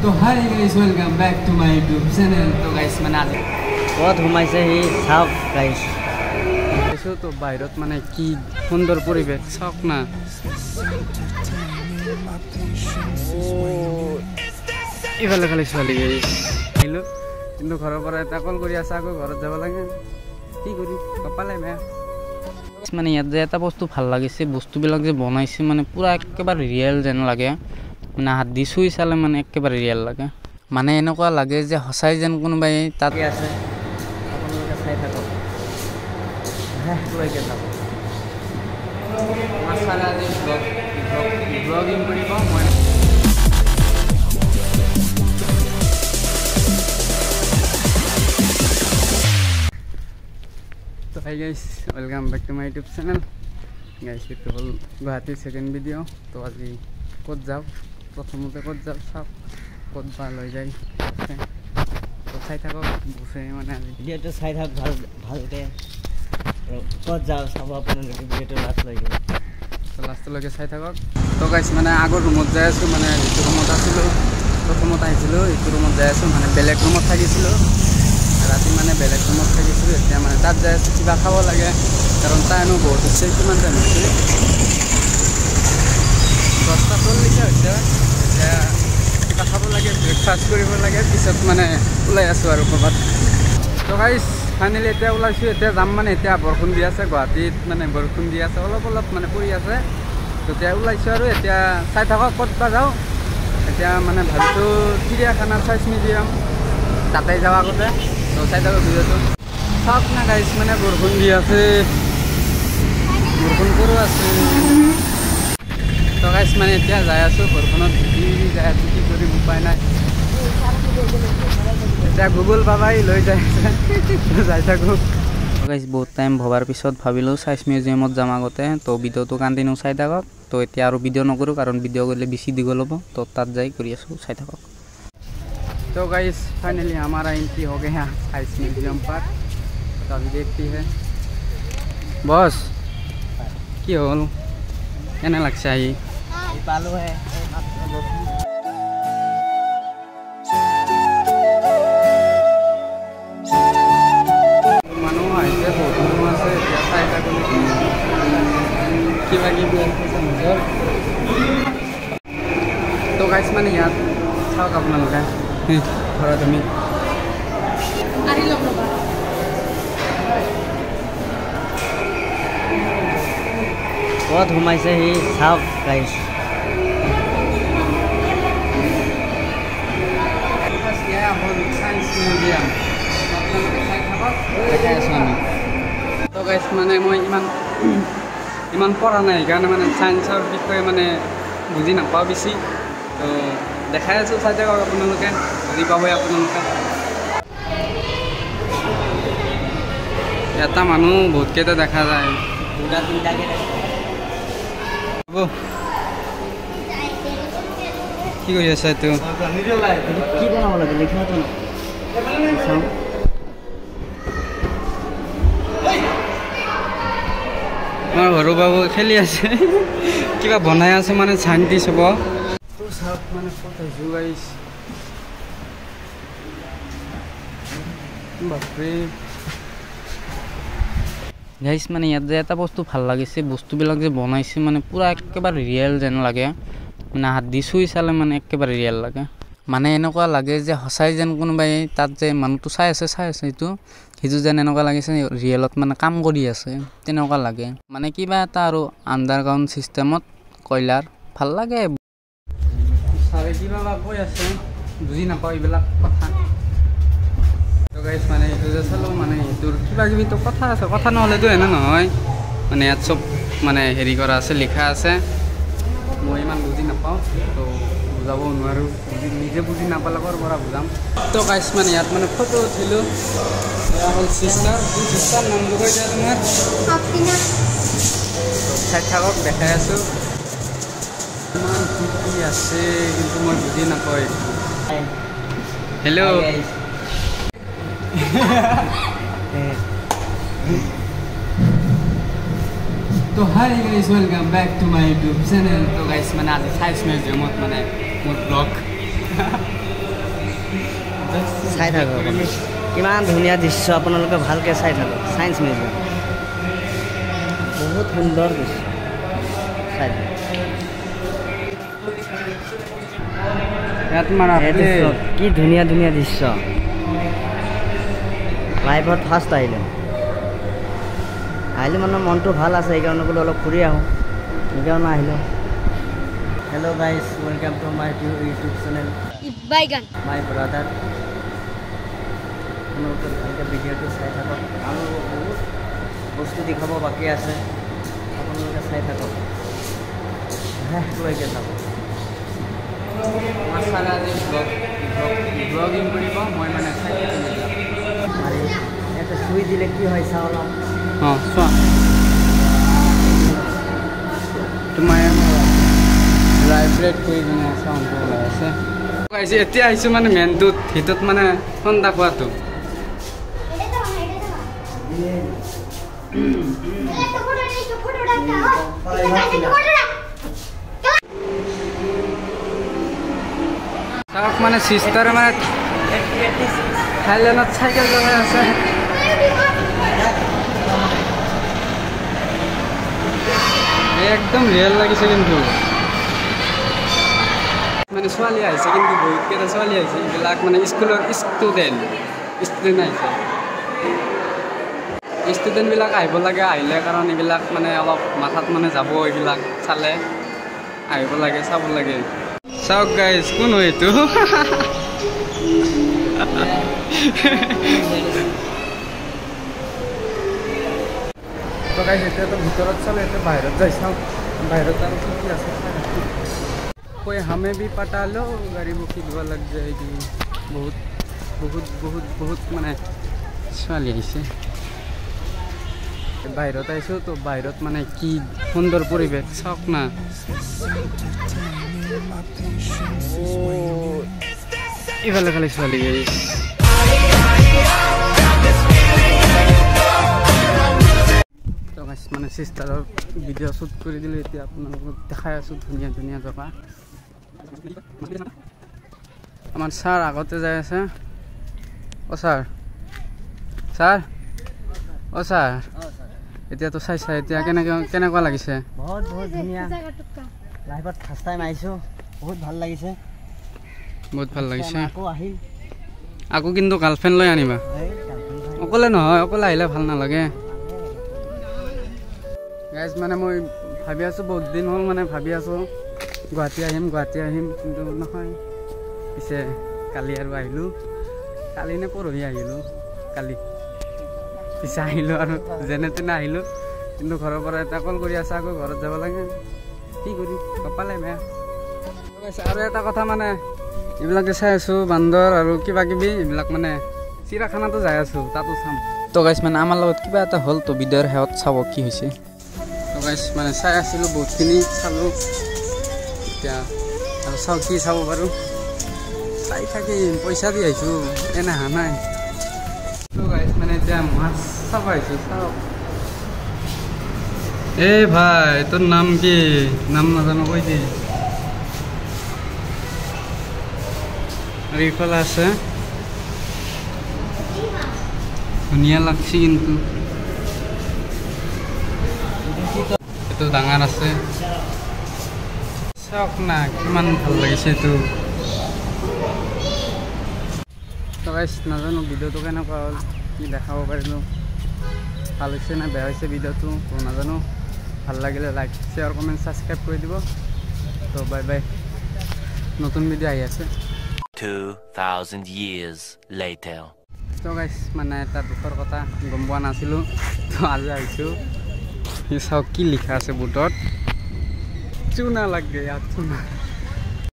तो hi guys welcome back to my YouTube channel. तो guys মানে আজি বহুত ঘুমাইছে হি চাওক গাইস এসো তো বাইৰত মানে কি সুন্দৰ পৰিবেশ চাওক না ও ইফালে খালি ছোৱালী গাইস আহিলো কিন্তু ঘৰৰ পৰা এটা কল কৰি আছে আকৌ ঘৰত যাব লাগে কি কৰি কপালে বেয়া মানে ইয়াত যে এটা বস্তু ভাল লাগিছে বস্তুবিলাক যে বনাইছে মানে পুৰা একেবাৰে ৰিয়েল যেন লাগে মানে হাত দি চুই চালে মানে একেবাৰে ৰিয়েল লাগে মানে এনেকুৱা লাগে যে হসাই যেন কোনোবাই তাত আছে আপোনালোকে চাই থাকক লৈকে থাকক মাছালা যে ব্লগিং কৰিব মই तो hi guys welcome back to my YouTube channel guys ये हल गुवाहाटी सेकेंड भिडिओ तो आज कत जाओ प्रथमते कत जाओ सब कत बा लै जाय तो चाই থাকক বসে মানে ভিডিওটো চাই থাক ভালকে কত যাও সব আপোনালোকে ভিডিওটো লাষ্ট লাগে তো লাষ্ট লগে চাই থাকক তো গাইস মানে আগৰ ৰুমত যাই আছো মানে যিটো ৰুমত আছিলো প্ৰথমত আহিছিলো এইটো ৰুমত যাই আছো মানে বেলেগ ৰুমত থাকিছিলো राति माने बेलेग रूमत থাকিছিল এতিয়া মানে তাত যাই আছো কিবা খাব লাগে কাৰণ টাইমো বহুত হৈছে কিমান টাইম হৈছে 10টা 40 হৈছে এতিয়া কিবা খাব লাগে ব্ৰেকফাষ্ট কৰিব লাগে পিছত মানে ওলাই আছো আৰু ক'বাত তো গাইস ফাইনালি এতিয়া ওলাইছো এতিয়া যাম মানে এতিয়া বৰষুণ দি আছে গুৱাহাটীত মানে বৰষুণ দি আছে অলপ অলপ মানে পৰি আছে তো এতিয়া ওলাইছো আৰু এতিয়া চাই থাকক ক'ত বা যাওঁ এতিয়া মানে ভাবিছো চিৰিয়াখানা সাইন্স মিউজিয়াম তাতে যাওঁ আগতে तो চাই থাকক ভিডিওটো চাওক না গাইস মানে বৰষুণ দি আছে বৰষুণ পৰি আছে তো গাইস মানে এতিয়া যাই আছো বৰষুণত ভিজি যাই আছো কি কৰিম উপায় নাই এতিয়া গুগল বাবাই লৈ যাই যাই থাকো গাইস বহুত টাইম ভবাৰ পিছত ভাবিলো সাইন্স মিউজিয়ামত যাম আগতে তো ভিডিওটো কন্টিনিউ চাই থাকক তো এতিয়া আৰু ভিডিও নকৰো কাৰণ ভিডিও কৰিলে বেছি দীঘল হ'ব তো তাত যাই কৰি আছো চাই থাকক तो गाइस फाइनली हमारा एंट्री हो गया साइंस म्यूजियम पर तो अभी देखती है बॉस क्या हो कहने लग चाहिए पालो है मानो आइसे बहुत मनुआ से जैसा ऐसा की बाकी भी तो गाइस मैंने याद था अपना लोग थोड़ा तुम्हें बहुत घुमाइছে হি চাওক গাইস साइंस म्यूजियम तो गाइस माने मैं इमान पढ़ा ना कारण माने साइंसर विषय माने बुझी नापाओ बेसि तो দেখাই আছো চাই থাকক আপোনালোকে বুজি পাবই আপোনালোকে এটা মানুহ বহুত কেইটা দেখা যায় দুটা তিনটাকে কি কৰি আছে এইটো কি বনাব লাগে লিখাটো আমাৰ সৰু বাবু খেলি আছে কিবা বনাই আছে মানে সাইন্টিষ্ট হ'ব सब मैंने फोटो गाइस बापरे गाइस মানে ইয়াত যে এটা বস্তু ভাল লাগিছে বস্তুবিলাক যে বনাইছে মানে পুৰা একেবাৰে ৰিয়েল যেন লাগে মানে হাত দি চুই চালে মানে একেবাৰে ৰিয়েল লাগে মানে এনেকুৱা লাগে যে হসাই যেন কোনোবাই তাত যে মানুহটো চাই আছে এইটো হিজু যেন এনেকুৱা লাগিছে ৰিয়েলত মানে কাম কৰি আছে তেনেকুৱা লাগে মানে কিবা এটা আৰু আন্ডাৰগ্ৰাউণ্ড সিস্টেমত কয়লাৰ ভাল লাগে सारे की बाबा कोई আছে বুজি নাপাও এইবিলাক কথা তো গাইস মানে এইটো যে চালো মানে এইটোৰ কিবা কিবি তো কথা আছে কথা নহলেতো এনে নহয় মানে ইয়াত সব মানে হেৰি কৰা আছে লিখা আছে মই ইমান বুজি নাপাও তো বুজাব নোৱাৰো নিজে বুজি নাপালে পৰা বুজাম তো গাইস মানে ইয়াত মানে ফটো উঠিলো এয়া হল সিস্টাৰ নাম কৈ দিয়া তোমাৰ আফিনা চাই থাকক দেখাই আছো কি আছে কিন্তু মই বুজি নাপাই हेलो तो hi guys welcome back to my YouTube channel तो गाइस मैंने आज साइंस म्यूजियम में मैंने मोर ब्लॉग চাই থাকক কিমান ধুনীয়া দৃশ্য আপোনালোকে ভালকৈ চাই থাকক ছায়েন্স মিউজিয়াম বহুত সুন্দৰ দৃশ্য চাই থাকক কি ধুনীয়া ধুনীয়া দৃশ্য লাইফত ফাৰ্ষ্ট আহিলে মানে মনটো ভাল আছে সেইকাৰণে বোলো অলপ ফুৰি আহোঁ সেইকাৰণে আহিলোঁ hello' guys welcome to my YouTube channel my brother আপোনালোকে ভালকৈ ভিডিঅ'টো চাই থাকক আৰু বহুত বস্তু দেখাব বাকী আছে আপোনালোকে চাই থাকক লৈকে যাব ব্লগিং কৰিব মই মানে আৰু ইয়াতে চুই দিলে কি হয় চাওঁ অলপ অঁ চোৱা তোমাৰ ভাইব্ৰেট কৰি কিনে চাউণ্ডটো ওলাই আছে এতিয়া আহিছোঁ মানে মেইনটোত ভিতৰত মানে ঠাণ্ডা খোৱাটো তাক মানে চিষ্টাৰে মানে থাইলেণ্ডত চাইকেল চলাই আছে একদম ৰিয়েল লাগিছে কিন্তু মানে ছোৱালী আহিছে কিন্তু বহুতকেইটা ছোৱালী আহিছে এইবিলাক মানে স্কুলৰ ষ্টুডেণ্ট আহিছে ষ্টুডেণ্টবিলাক আহিব লাগে আহিলে কাৰণ এইবিলাক মানে অলপ মাথাত মানে যাব এইবিলাক চালে আহিব লাগে চাব লাগে চাওক গাইজ কোন হয় এইটো এতিয়াতো ভিতৰত চালে এতিয়া বাহিৰত যাই চাওঁ বাহিৰত আৰু কি কি আছে कोई हमें भी पटा लो गरीबों की दुआ लग जाएगी बहुत बहुत बहुत बहुत माने ছোৱালী আহিছে বাহিৰত আহিছোঁ তো বাহিৰত মানে কি সুন্দৰ পৰিৱেশ চাওক না ইফালে খালি ছোৱালী মানে চিষ্টাৰৰ ভিডিঅ' শ্বুট কৰি দিলোঁ এতিয়া আপোনালোকক দেখাই আছোঁ ধুনীয়া ধুনীয়া জেগা আমাৰ ছাৰ আগতে যাই আছে অ' ছাৰ ছাৰ অ' ছাৰ এতিয়াতো চাইছা এতিয়া কেনেকুৱা লাগিছে বহুত বহুত ধুনীয়া লাইফত ফাৰ্ষ্ট টাইম আহিছোঁ বহুত ভাল লাগিছে আকৌ কিন্তু গাৰ্লফ্ৰেণ্ড লৈ আনিবা অকলে নহয় অকলে আহিলে ভাল নালাগে গাইজ মানে মই ভাবি আছোঁ বহুত দিন হ'ল মানে ভাবি আছোঁ গুৱাহাটী আহিম কিন্তু নহয় পিছে কালি আৰু আহিলোঁ কালি নে পৰহি আহিলোঁ কালি পিছে আহিলোঁ আৰু যেনে তেনে আহিলোঁ কিন্তু ঘৰৰ পৰা এটা কল কৰি আছে আকৌ ঘৰত যাব লাগে কি কৰি কপালে বেয়া আৰু এটা কথা মানে এইবিলাকে চাই আছোঁ বান্দৰ আৰু কিবা কিবি এইবিলাক মানে চিৰাখানাতো যাই আছোঁ তাতো চাম তো গাইজ মানে আমাৰ লগত কিবা এটা হ'ল তো ভিডিঅ'ৰ শেহত চাব কি হৈছে তো গাইজ মানে চাই আছিলোঁ বহুতখিনি চালোঁ এতিয়া আৰু চাওঁ কি চাব পাৰোঁ চাই থাকিম পইচা দি আহিছোঁ এনে অহা নাই তো গাইজ মানে এতিয়া মাছ চাব আহিছোঁ চাওক এই ভাই তোৰ নাম কি নাম নাজানো কৈ দে আৰু ইফালে আছে ধুনীয়া লাগছে কিন্তু এইটো ডাঙৰ আছে চাওক না কিমান ভাল লাগিছে এইটো তো গাইজ নাজানো ভিডিঅ'টো কেনেকুৱা হ'ল কি দেখাব পাৰিলোঁ ভাল হৈছে নে বেয়া হৈছে ভিডিঅ'টো তো নাজানো ভাল লাগিলে লাইক শ্বেয়াৰ কমেণ্ট ছাবস্ক্ৰাইব কৰি দিব তো বাই বাই নতুন ভিডিঅ' আহি আছে 2000 years later তো গাইজ মানে এটা দুখৰ কথা গম পোৱা নাছিলোঁ তো আজি আহিছোঁ চাওক কি লিখা আছে বোৰ্ডত চুনা লাগে ইয়াত চুনা